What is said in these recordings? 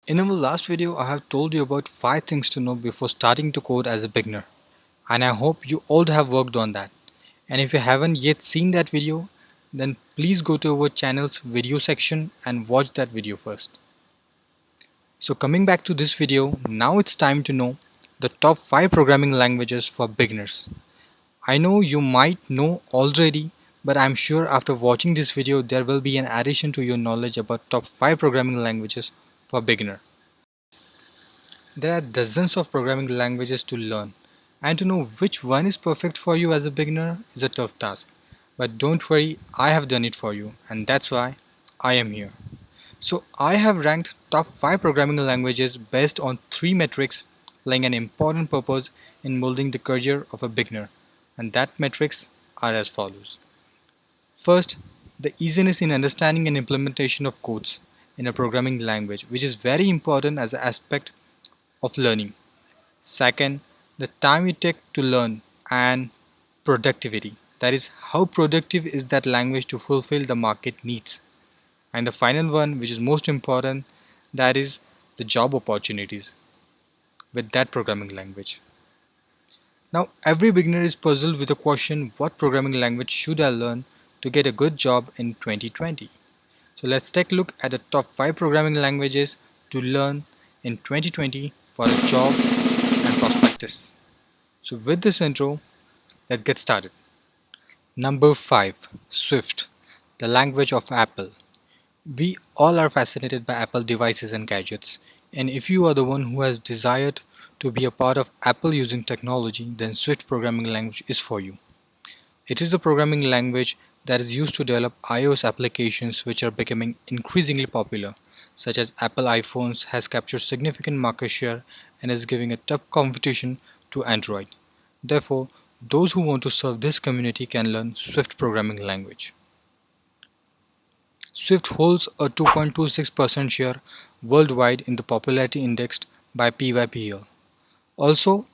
In our last video, I have told you about 5 things to know before starting to code as a beginner, and I hope you all have worked on that. And if you haven't yet seen that video, then please go to our channel's video section and watch that video first. So coming back to this video, now it's time to know the top 5 programming languages for beginners. I know you might know already, but I'm sure after watching this video there will be an addition to your knowledge about top 5 programming languages for beginner. There are dozens of programming languages to learn, and to know which one is perfect for you as a beginner is a tough task. But don't worry, I have done it for you, and that's why I am here. So I have ranked top 5 programming languages based on 3 metrics playing an important purpose in molding the career of a beginner, and that metrics are as follows. First, the easiness in understanding and implementation of codes in a programming language, which is very important as an aspect of learning. Second, the time you take to learn and productivity. That is, how productive is that language to fulfill the market needs. And the final one, which is most important, that is the job opportunities with that programming language. Now, every beginner is puzzled with the question, what programming language should I learn to get a good job in 2020? So let's take a look at the top 5 programming languages to learn in 2020 for a job and prospectus. So with this intro, let's get started. Number 5. Swift, the language of Apple. We all are fascinated by Apple devices and gadgets, and if you are the one who has desired to be a part of Apple using technology, then Swift programming language is for you. It is the programming language that is used to develop iOS applications which are becoming increasingly popular, such as Apple iPhones has captured significant market share and is giving a tough competition to Android. Therefore, those who want to serve this community can learn Swift programming language. Swift holds a 2.26% share worldwide in the popularity indexed by PYPL. Also,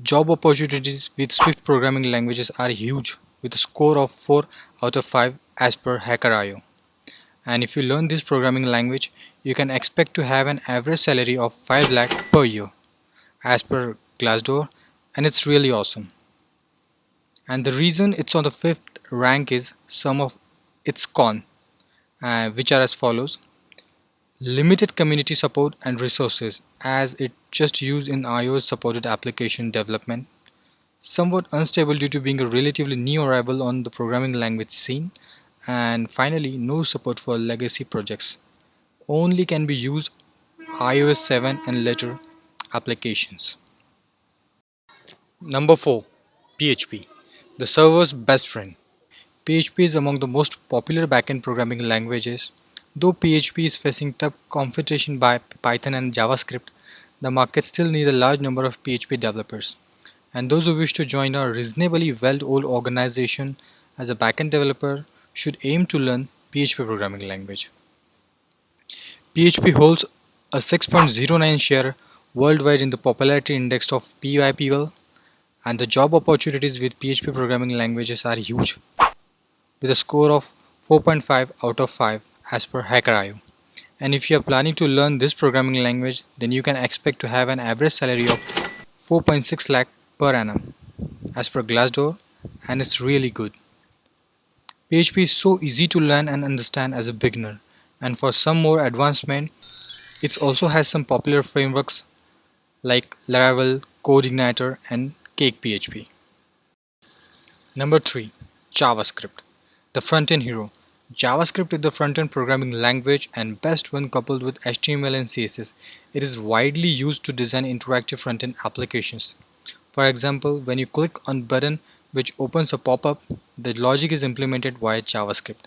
job opportunities with Swift programming languages are huge, with a score of 4 out of 5 as per Hacker.io. And if you learn this programming language, you can expect to have an average salary of 5 lakh per year as per Glassdoor, and it's really awesome. And the reason it's on the 5th rank is some of its cons, which are as follows. Limited community support and resources, as it just used in iOS supported application development. Somewhat unstable due to being a relatively new arrival on the programming language scene. And finally, no support for legacy projects. Only can be used iOS 7 and later applications. Number 4. PHP, the server's best friend. PHP is among the most popular backend programming languages. Though PHP is facing tough competition by Python and JavaScript, the market still needs a large number of PHP developers. And those who wish to join a reasonably well-oiled organization as a backend developer should aim to learn PHP programming language. PHP holds a 6.09 share worldwide in the popularity index of PYPL, and the job opportunities with PHP programming languages are huge, with a score of 4.5 out of 5 as per Hacker.io. And if you are planning to learn this programming language, then you can expect to have an average salary of 4.6 lakh per annum as per Glassdoor, and it's really good. PHP is so easy to learn and understand as a beginner, and for some more advancement, it also has some popular frameworks like Laravel, CodeIgniter, and Cake PHP. Number 3. JavaScript, the front-end hero. JavaScript is the front-end programming language, and best when coupled with HTML and CSS. It is widely used to design interactive front-end applications. For example, when you click on a button which opens a pop-up, the logic is implemented via JavaScript.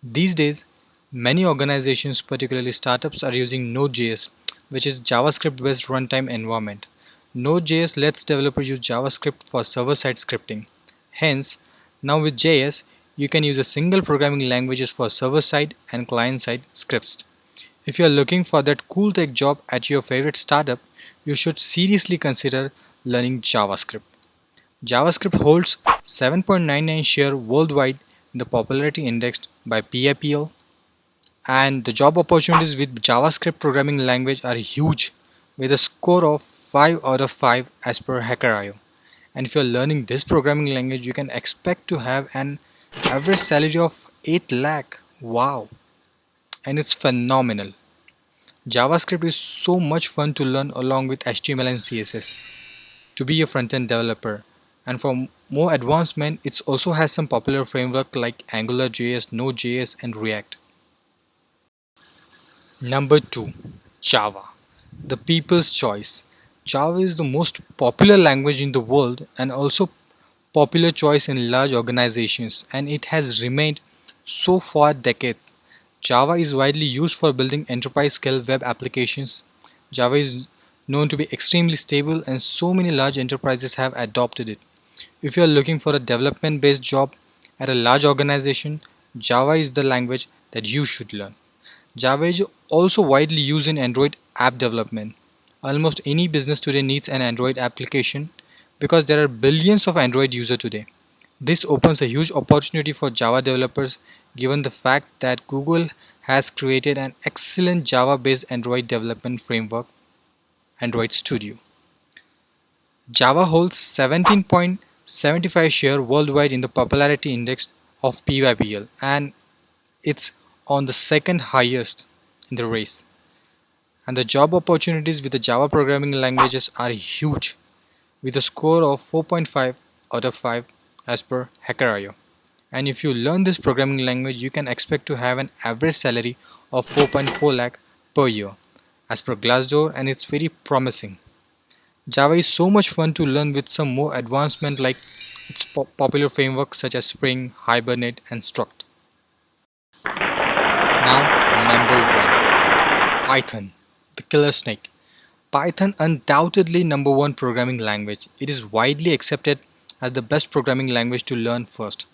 These days, many organizations, particularly startups, are using Node.js, which is JavaScript-based runtime environment. Node.js lets developers use JavaScript for server-side scripting. Hence, now with JS, you can use a single programming languages for server-side and client-side scripts. If you are looking for that cool tech job at your favorite startup, you should seriously consider learning JavaScript. JavaScript holds 7.99 share worldwide in the popularity indexed by PIPL. And the job opportunities with JavaScript programming language are huge, with a score of 5 out of 5 as per HackerIO. And if you're learning this programming language, you can expect to have an average salary of 8 lakh. Wow! And it's phenomenal. JavaScript is so much fun to learn along with HTML and CSS to be a front-end developer. And for more advancement, it also has some popular framework like AngularJS, Node.js, and React. Number 2. Java. The people's choice. Java is the most popular language in the world and also popular choice in large organizations, and it has remained so for decades. Java is widely used for building enterprise scale web applications. Java is known to be extremely stable and so many large enterprises have adopted it. If you are looking for a development based job at a large organization, Java is the language that you should learn. Java is also widely used in Android app development. Almost any business today needs an Android application because there are billions of Android users today. This opens a huge opportunity for Java developers given the fact that Google has created an excellent Java-based Android development framework, Android Studio. Java holds 17.75 share worldwide in the popularity index of PYPL, and it's on the second highest in the race. And the job opportunities with the Java programming languages are huge, with a score of 4.5 out of 5 as per HackerIO. And if you learn this programming language, you can expect to have an average salary of 4.4 lakh per year as per Glassdoor, and it's very promising. Java is so much fun to learn with some more advancement like its popular frameworks such as Spring, Hibernate, and Struct. Now, number 1. Python, the killer snake. Python undoubtedly number 1 programming language. It is widely accepted as the best programming language to learn first.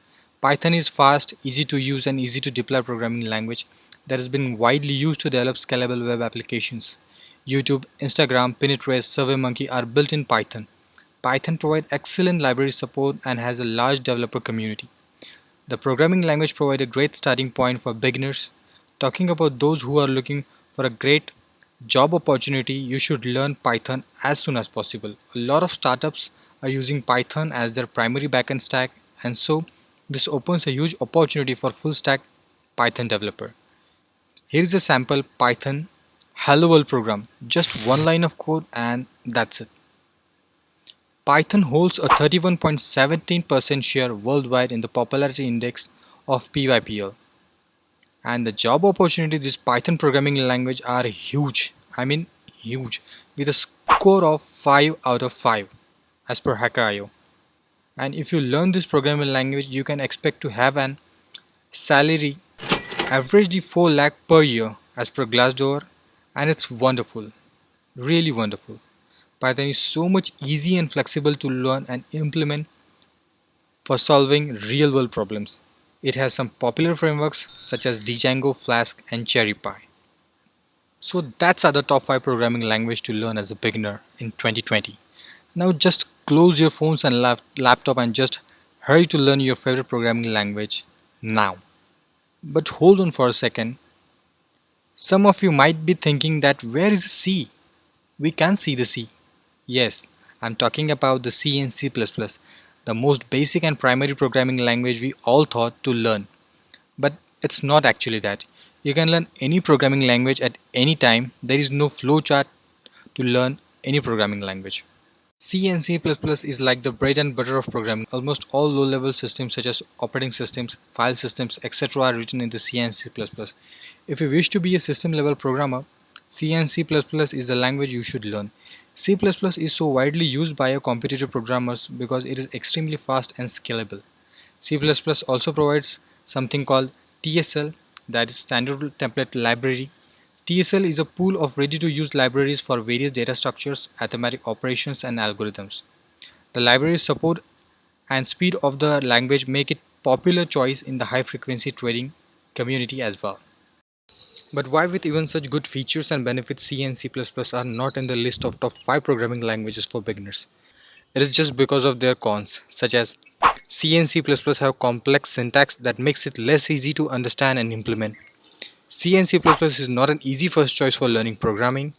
Python is fast, easy to use and easy to deploy programming language that has been widely used to develop scalable web applications. YouTube, Instagram, Pinterest, SurveyMonkey are built in Python. Python provides excellent library support and has a large developer community. The programming language provides a great starting point for beginners. Talking about those who are looking for a great job opportunity, you should learn Python as soon as possible. A lot of startups are using Python as their primary backend stack, and so this opens a huge opportunity for full stack Python developer. Here is a sample Python Hello World program, just one line of code and that's it. Python holds a 31.17% share worldwide in the popularity index of PYPL. And the job opportunities with Python programming language are huge. I mean huge, with a score of 5 out of 5 as per HackerIO. And if you learn this programming language, you can expect to have an salary averagely 4 lakh per year as per Glassdoor, and it's wonderful, really wonderful. Python is so much easy and flexible to learn and implement for solving real world problems. It has some popular frameworks such as Django, Flask, and CherryPy. So that's other top 5 programming language to learn as a beginner in 2020. Now just close your phones and laptop and just hurry to learn your favorite programming language now. But hold on for a second. Some of you might be thinking that where is the C? We can't see the C. Yes, I'm talking about the C and C++, the most basic and primary programming language we all thought to learn. But it's not actually that. You can learn any programming language at any time. There is no flowchart to learn any programming language. C and C++ is like the bread and butter of programming. Almost all low-level systems such as operating systems, file systems, etc. are written in the C and C++. If you wish to be a system-level programmer, C and C++ is the language you should learn. C++ is so widely used by competitive programmers because it is extremely fast and scalable. C++ also provides something called TSL, that is Standard Template Library. TSL is a pool of ready-to-use libraries for various data structures, arithmetic operations, and algorithms. The library's support and speed of the language make it popular choice in the high-frequency trading community as well. But why with even such good features and benefits, C and C++ are not in the list of top 5 programming languages for beginners? It is just because of their cons, such as C and C++ have complex syntax that makes it less easy to understand and implement. C and C++ is not an easy first choice for learning programming,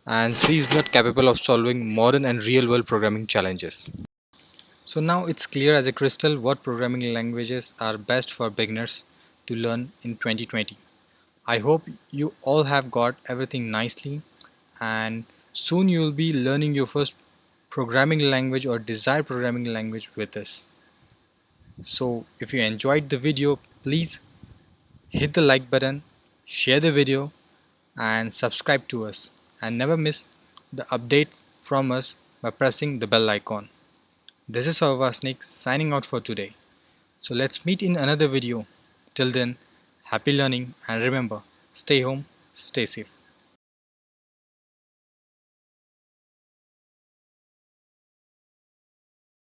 and C is not capable of solving modern and real-world programming challenges. So now it's clear as a crystal what programming languages are best for beginners to learn in 2020. I hope you all have got everything nicely, and soon you will be learning your first programming language or desired programming language with us. So if you enjoyed the video, please hit the like button, share the video, and subscribe to us, and never miss the updates from us by pressing the bell icon. This is Sarvasnik signing out for today. So let's meet in another video. Till then, happy learning, and remember, stay home, stay safe.